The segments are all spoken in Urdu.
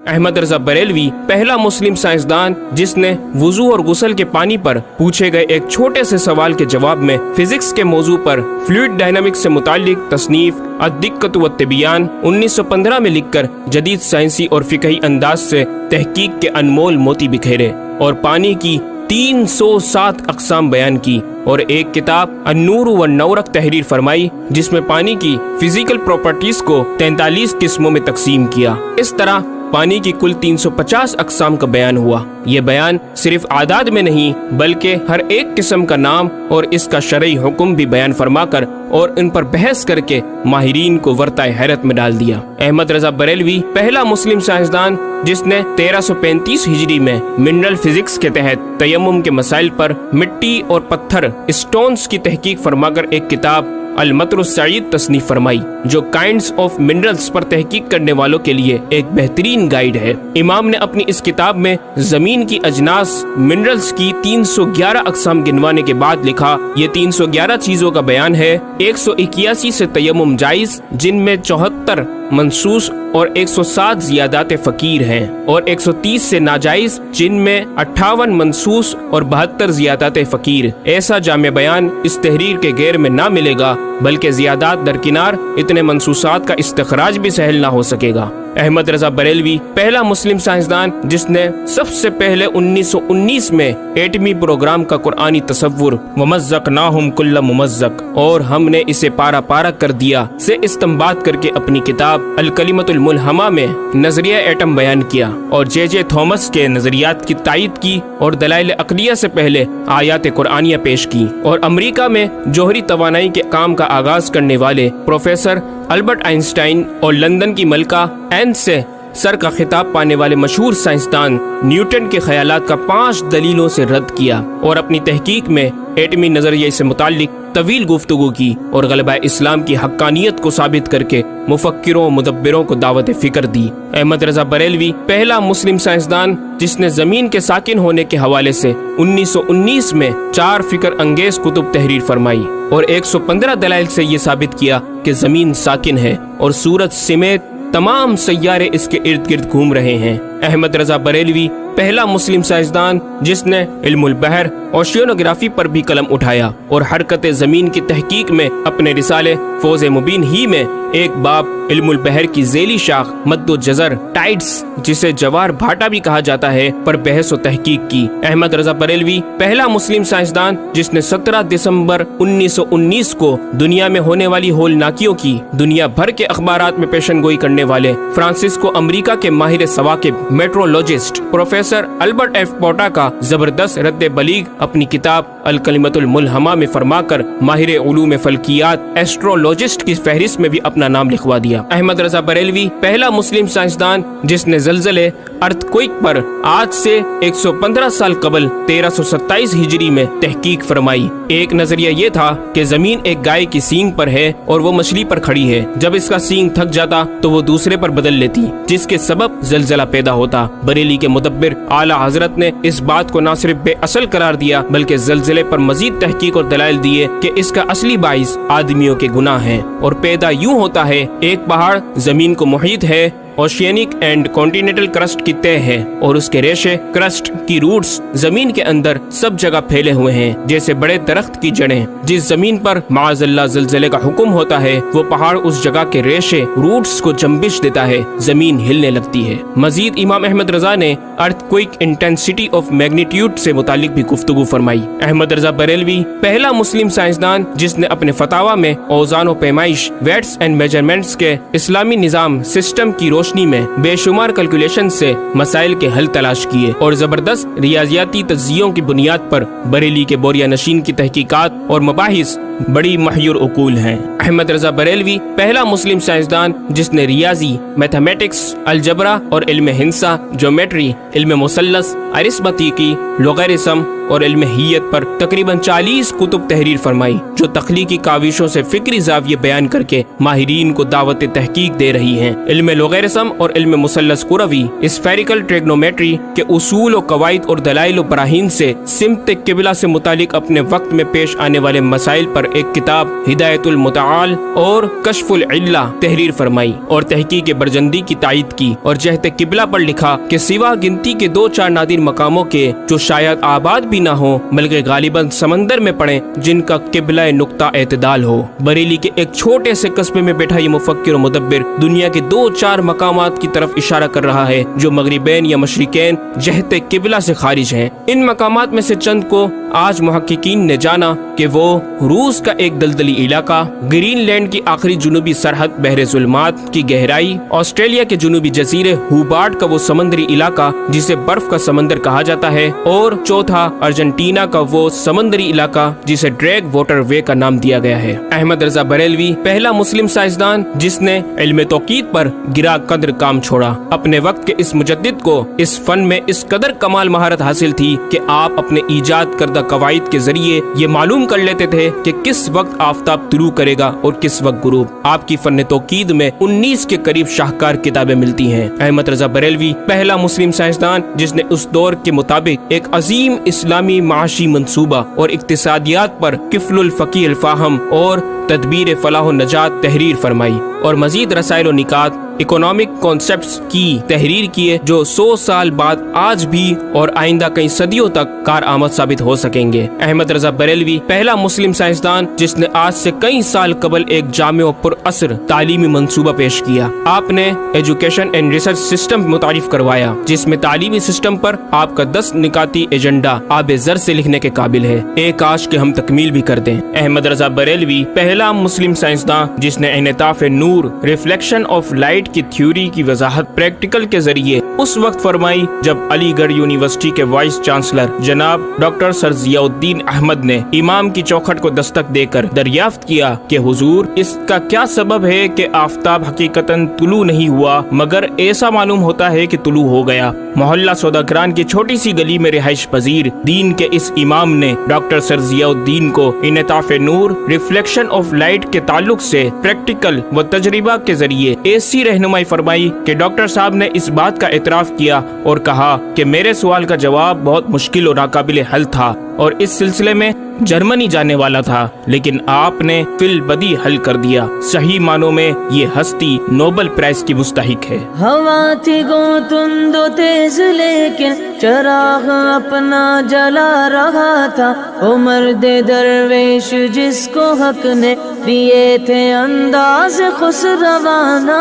احمد رضا بریلوی پہلا مسلم سائنسدان جس نے وضو اور غسل کے پانی پر پوچھے گئے ایک چھوٹے سے سوال کے جواب میں فزکس کے موضوع پر فلوئڈ ڈائنامکس سے متعلق تصنیف الدقۃ والتبیان 1915 میں لکھ کر جدید سائنسی اور فقہی انداز سے تحقیق کے انمول موتی بکھیرے اور پانی کی 307 اقسام بیان کی اور ایک کتاب النور والنورق تحریر فرمائی جس میں پانی کی فزیکل پراپرٹیز کو 43 قسموں میں تقسیم کیا۔ اس طرح پانی کی کل 350 اقسام کا بیان ہوا۔ یہ بیان صرف اعداد میں نہیں بلکہ ہر ایک قسم کا نام اور اس کا شرعی حکم بھی بیان فرما کر اور ان پر بحث کر کے ماہرین کو ورطۂ حیرت میں ڈال دیا۔ احمد رضا بریلوی پہلا مسلم سائنسدان جس نے 1335 ہجری میں منرل فزکس کے تحت تیمم کے مسائل پر مٹی اور پتھر اسٹونز کی تحقیق فرما کر ایک کتاب المطر السعید تصنیف فرمائی جو کائنڈز آف منرلز پر تحقیق کرنے والوں کے لیے ایک بہترین گائیڈ ہے۔ امام نے اپنی اس کتاب میں زمین کی اجناس منرلز کی 311 اقسام گنوانے کے بعد لکھا، یہ 311 چیزوں کا بیان ہے۔ 181 سے تیمم جائز جن میں 74 منسوس اور 107 زیادات فقیر ہیں، اور 130 سے ناجائز جن میں 58 منسوس اور 72 زیادات فقیر۔ ایسا جامع بیان اس تحریر کے غیر میں نہ ملے گا بلکہ زیادات درکنار اتنے منسوسات کا استخراج بھی سہل نہ ہو سکے گا۔ احمد رضا بریلوی پہلا مسلم سائنسدان جس نے سب سے پہلے 1919 میں ایٹمی پروگرام کا قرآنی تصور ومزقناہم کل ممزق اور ہم نے اسے پارا پارا کر دیا سے استنباط کر کے اپنی کتاب الکلمۃ الملہمہ میں نظریہ ایٹم بیان کیا اور جے تھامس کے نظریات کی تائید کی اور دلائل عقلیہ سے پہلے آیات قرآنیہ پیش کی، اور امریکہ میں جوہری توانائی کے کام کا آغاز کرنے والے پروفیسر البرٹ آئنسٹائن اور لندن کی ملکہ این سے سر کا خطاب پانے والے مشہور سائنسدان نیوٹن کے خیالات کا 5 دلیلوں سے رد کیا اور اپنی تحقیق میں ایٹمی نظریے سے متعلق طویل گفتگو کی اور غلبہ اسلام کی حقانیت کو ثابت کر کے مفکروں و مدبروں کو دعوت فکر دی۔ احمد رضا بریلوی پہلا مسلم سائنسدان جس نے زمین کے ساکن ہونے کے حوالے سے 1919 میں 4 فکر انگیز کتب تحریر فرمائی اور 115 دلائل سے یہ ثابت کیا کہ زمین ساکن ہے اور سورج سمیت تمام سیارے اس کے ارد گرد گھوم رہے ہیں۔ احمد رضا بریلوی پہلا مسلم سائنسدان جس نے علم البحر اوشینوگرافی پر بھی قلم اٹھایا اور حرکت زمین کی تحقیق میں اپنے رسالے فوز مبین ہی میں ایک باب علم البحر کی ذیلی شاخ مد و جزر ٹائڈز جسے جوار بھاٹا بھی کہا جاتا ہے پر بحث و تحقیق کی۔ احمد رضا بریلوی پہلا مسلم سائنسدان جس نے 17 دسمبر 1919 کو دنیا میں ہونے والی ہولناکیوں کی دنیا بھر کے اخبارات میں پیشن گوئی کرنے والے فرانسسکو امریکہ کے ماہر ثواقب میٹرولوجسٹ پروفیسر البرٹ ایف پوٹا کا زبردست رد بلیغ اپنی کتاب الکلمۃ الملہمہ میں فرما کر ماہر علوم فلکیات ایسٹرولوجسٹ کی فہرست میں بھی اپنا نام لکھوا دیا۔ احمد رضا بریلوی پہلا مسلم سائنسدان جس نے زلزلے ارتھکوئک پر آج سے 115 سال قبل 1327 ہجری میں تحقیق فرمائی۔ ایک نظریہ یہ تھا کہ زمین ایک گائے کی سینگ پر ہے اور وہ مچھلی پر کھڑی ہے، جب اس کا سینگ تھک جاتا تو وہ دوسرے پر بدل لیتی جس کے سبب زلزلہ پیدا ہوتا۔ بریلی کے مدبر اعلی حضرت نے اس بات کو نہ صرف بے اصل قرار دیا بلکہ زلزلے پر مزید تحقیق اور دلائل دیے کہ اس کا اصلی باعث آدمیوں کے گناہ ہیں اور پیدا یوں ہوتا ہے، ایک پہاڑ زمین کو محیط ہے، اوشینک اینڈ کانٹیننٹل کرسٹ کی تہ ہے اور اس کے ریشے کرسٹ کی روٹس زمین کے اندر سب جگہ پھیلے ہوئے ہیں جیسے بڑے درخت کی جڑیں۔ جس زمین پر معاذ اللہ زلزلے کا حکم ہوتا ہے وہ پہاڑ اس جگہ کے ریشے روٹس کو جنبش دیتا ہے، زمین ہلنے لگتی ہے۔ مزید امام احمد رضا نے ارتھکوئک انٹینسٹی آف میگنیٹیوڈ سے متعلق بھی گفتگو فرمائی۔ احمد رضا بریلوی پہلا مسلم سائنسدان جس نے اپنے فتاوی میں اوزان و پیمائش ویٹس اینڈ میجرمنٹس کے اسلامی نظام سسٹم کی روشنی میں بے شمار کیلکولیشن سے مسائل کے حل تلاش کیے اور زبردست ریاضیاتی تجزیوں کی بنیاد پر بریلی کے بوریا نشین کی تحقیقات اور مباحث بڑی محیر عقول ہیں۔ احمد رضا بریلوی پہلا مسلم سائنسدان جس نے ریاضی، میتھمیٹکس، الجبرا اور علم ہندسہ، جیومیٹری، علم مثلث، ارثمیٹکی، لوغارثم اور علم ہیت پر تقریباً 40 کتب تحریر فرمائی جو تخلیقی کاوشوں سے فکری زاویے بیان کر کے ماہرین کو دعوت تحقیق دے رہی ہیں۔ علم لوغارثم جسم اور علم مثلث کروی، اسفیریکل ٹریگنومیٹری کے اصول و قواعد اور دلائل و براہین سے سمت قبلہ سے متعلق اپنے وقت میں پیش آنے والے مسائل پر ایک کتاب ہدایت المتعال اور کشف العلہ تحریر فرمائی اور تحقیق برجندی کی تائید کی، اور جہت قبلہ پر لکھا کہ سوا گنتی کے 2-4 نادر مقاموں کے جو شاید آباد بھی نہ ہوں بلکہ غالباً سمندر میں پڑیں جن کا قبلہ نقطہ اعتدال ہو۔ بریلی کے ایک چھوٹے سے قصبے میں بیٹھا یہ مفکر و مدبر دنیا کے 2-4 مقامات کی طرف اشارہ کر رہا ہے جو مغربین یا مشرقین جہت قبلہ سے خارج ہیں۔ ان مقامات میں سے چند کو آج محققین نے جانا کہ وہ روس کا ایک دلدلی علاقہ، گرین لینڈ کی آخری جنوبی سرحد بحر ظلمات کی گہرائی، آسٹریلیا کے جنوبی جزیرے ہوبارٹ کا وہ سمندری علاقہ جسے برف کا سمندر کہا جاتا ہے، اور چوتھا ارجنٹینا کا وہ سمندری علاقہ جسے ڈریگ واٹر وے کا نام دیا گیا ہے۔ احمد رضا بریلوی پہلا مسلم سائنسدان جس نے علم توقید پر گرا قدر کام چھوڑا۔ اپنے وقت کے اس مجدد کو اس فن میں اس قدر کمال مہارت حاصل تھی کہ آپ اپنے ایجاد کردہ قواعد کے ذریعے یہ معلوم کر لیتے تھے کہ کس وقت آفتاب طلوع کرے گا اور کس وقت غروب۔ آپ کی فن توقید میں 19 کے قریب شاہکار کتابیں ملتی ہیں۔ احمد رضا بریلوی پہلا مسلم سائنسدان جس نے اس دور کے مطابق ایک عظیم اسلامی معاشی منصوبہ اور اقتصادیات پر کفل الفقی الفاہم اور تدبیر فلاح و نجات تحریر فرمائی، اور مزید رسائل و نکات اکنامک کانسیپٹس کی تحریر کیے جو 100 سال بعد آج بھی اور آئندہ کئی صدیوں تک کارآمد ثابت ہو سکیں گے۔ احمد رضا بریلوی پہلا مسلم سائنسدان جس نے آج سے کئی سال قبل ایک جامع و پر اثر تعلیمی منصوبہ پیش کیا۔ آپ نے ایجوکیشن اینڈ ریسرچ سسٹم متعارف کروایا جس میں تعلیمی سسٹم پر آپ کا 10 نکاتی ایجنڈا آب زر سے لکھنے کے قابل ہے، ایک آج کے ہم تکمیل بھی کر دیں۔ احمد رضا بریلوی پہلا مسلم سائنسدان جس نے انعطاف نور ریفلیکشن آف لائٹ کی تھیوری کی وضاحت پریکٹیکل کے ذریعے اس وقت فرمائی جب علی گڑھ یونیورسٹی کے وائس چانسلر جناب ڈاکٹر سر ضیاء الدین احمد نے امام کی چوکھٹ کو دستک دے کر دریافت کیا کہ حضور اس کا کیا سبب ہے کہ آفتاب حقیقتاً طلوع نہیں ہوا مگر ایسا معلوم ہوتا ہے کہ طلوع ہو گیا۔ محلہ سوداگران کی چھوٹی سی گلی میں رہائش پذیر دین کے اس امام نے ڈاکٹر سر ضیاء الدین کو انعطاف نور ریفلیکشن آف لائٹ کے تعلق سے پریکٹیکل و تجربہ کے ذریعے ایسی رہنمائی فرمائی کہ ڈاکٹر صاحب نے اس بات کا اعتراف کیا اور کہا کہ میرے سوال کا جواب بہت مشکل اور ناقابل حل تھا اور اس سلسلے میں جرمنی جانے والا تھا، لیکن آپ نے فی البدی حل کر دیا۔ صحیح معنوں میں یہ ہستی نوبل پرائز کی مستحق ہے۔ ہوا تھی گو تند و تیز لیکن چراغ اپنا جلا رہا تھا، وہ مرد درویش جس کو حق نے دیے تھے انداز خسروانہ۔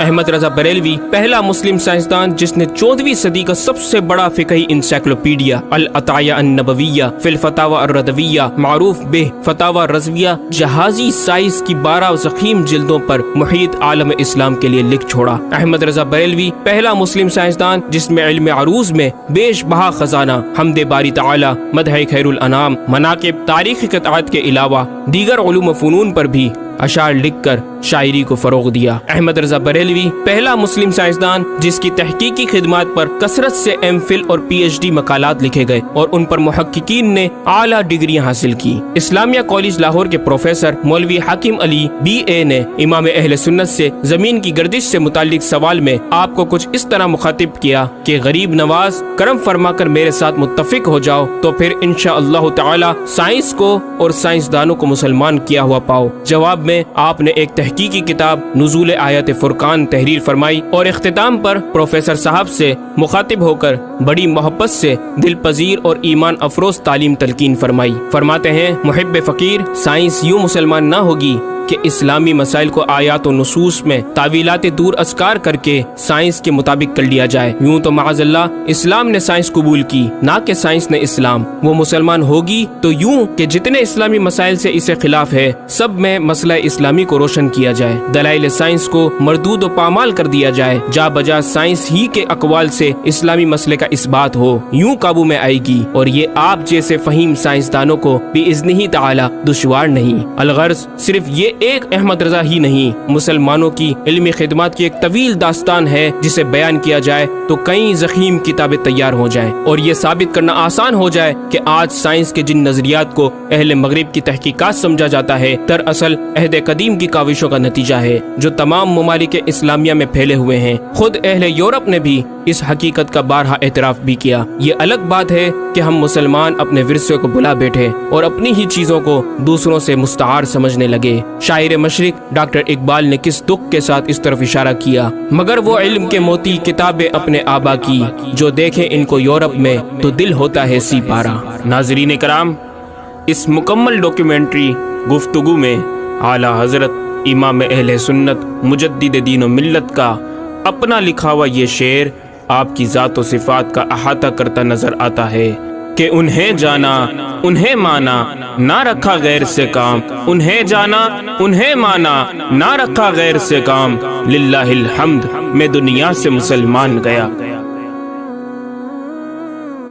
احمد رضا بریلوی پہلا مسلم سائنسدان جس نے 14ویں صدی کا سب سے بڑا فقہی انسائکلوپیڈیا العطایہ النبویہ فی الفتاوی الردویہ معروف بہ فتاوی رضویہ جہازی سائز کی 12 ضخیم جلدوں پر محیط عالم اسلام کے لیے لکھ چھوڑا۔ احمد رضا بریلوی پہلا مسلم سائنسدان جس میں علم عروض میں بیش بہا خزانہ حمد باری تعالی، مدح خیر الانام، مناقب، تاریخی قطعات کے علاوہ دیگر علوم و فنون پر بھی اشعار لکھ کر شاعری کو فروغ دیا۔ احمد رضا بریلوی پہلا مسلم سائنسدان جس کی تحقیقی خدمات پر کثرت سے ایم فل اور پی ایچ ڈی مقالات لکھے گئے اور ان پر محققین نے اعلیٰ ڈگریاں حاصل کی۔ اسلامیہ کالج لاہور کے پروفیسر مولوی حاکم علی بی اے نے امام اہل سنت سے زمین کی گردش سے متعلق سوال میں آپ کو کچھ اس طرح مخاطب کیا کہ غریب نواز کرم فرما کر میرے ساتھ متفق ہو جاؤ تو پھر انشاءاللہ تعالی سائنس کو اور سائنسدانوں کو مسلمان کیا ہوا پاؤ۔ جواب میں آپ نے ایک تحقیقی کتاب نزول آیات فرقان تحریر فرمائی اور اختتام پر پروفیسر صاحب سے مخاطب ہو کر بڑی محبت سے دل پذیر اور ایمان افروز تعلیم تلقین فرمائی۔ فرماتے ہیں محب فقیر سائنس یوں مسلمان نہ ہوگی کہ اسلامی مسائل کو آیات و نصوص میں تعویلات دور ازکار کر کے سائنس کے مطابق کر لیا جائے۔ یوں تو معاذ اللہ اسلام نے سائنس قبول کی نہ کہ سائنس نے اسلام۔ وہ مسلمان ہوگی تو یوں کہ جتنے اسلامی مسائل سے اسے خلاف ہے سب میں مسئلہ اسلامی کو روشن کیا جائے، دلائل سائنس کو مردود و پامال کر دیا جائے، جا بجا سائنس ہی کے اقوال سے اسلامی مسئلے کا اثبات ہو، یوں قابو میں آئے گی، اور یہ آپ جیسے فہیم سائنسدانوں کو باذنہ تعالی دشوار نہیں۔ الغرض صرف یہ یہ ایک احمد رضا ہی نہیں، مسلمانوں کی علمی خدمات کی ایک طویل داستان ہے جسے بیان کیا جائے تو کئی ضخیم کتابیں تیار ہو جائیں اور یہ ثابت کرنا آسان ہو جائے کہ آج سائنس کے جن نظریات کو اہل مغرب کی تحقیقات سمجھا جاتا ہے دراصل عہد قدیم کی کاوشوں کا نتیجہ ہے جو تمام ممالک اسلامیہ میں پھیلے ہوئے ہیں۔ خود اہل یورپ نے بھی اس حقیقت کا بارہا اعتراف بھی کیا۔ یہ الگ بات ہے کہ ہم مسلمان اپنے ورثے کو بلا بیٹھے اور اپنی ہی چیزوں کو دوسروں سے مستعار سمجھنے لگے۔ شاعر مشرق ڈاکٹر اقبال نے کس دکھ کے ساتھ اس طرف اشارہ کیا، مگر وہ علم کے موتی کتابیں اپنے آبا کی، جو دیکھیں ان کو یورپ میں تو دل ہوتا ہے سی پارا۔ ناظرین کرام، اس مکمل ڈاکیومنٹری گفتگو میں اعلیٰ حضرت امام اہل سنت مجدد دین و ملت کا اپنا لکھا ہوا یہ شعر آپ کی ذات و صفات کا احاطہ کرتا نظر آتا ہے کہ انہیں جانا انہیں مانا نہ رکھا غیر سے کام، انہیں جانا انہیں مانا نہ رکھا غیر سے کام، للہ الحمد میں دنیا سے مسلمان گیا۔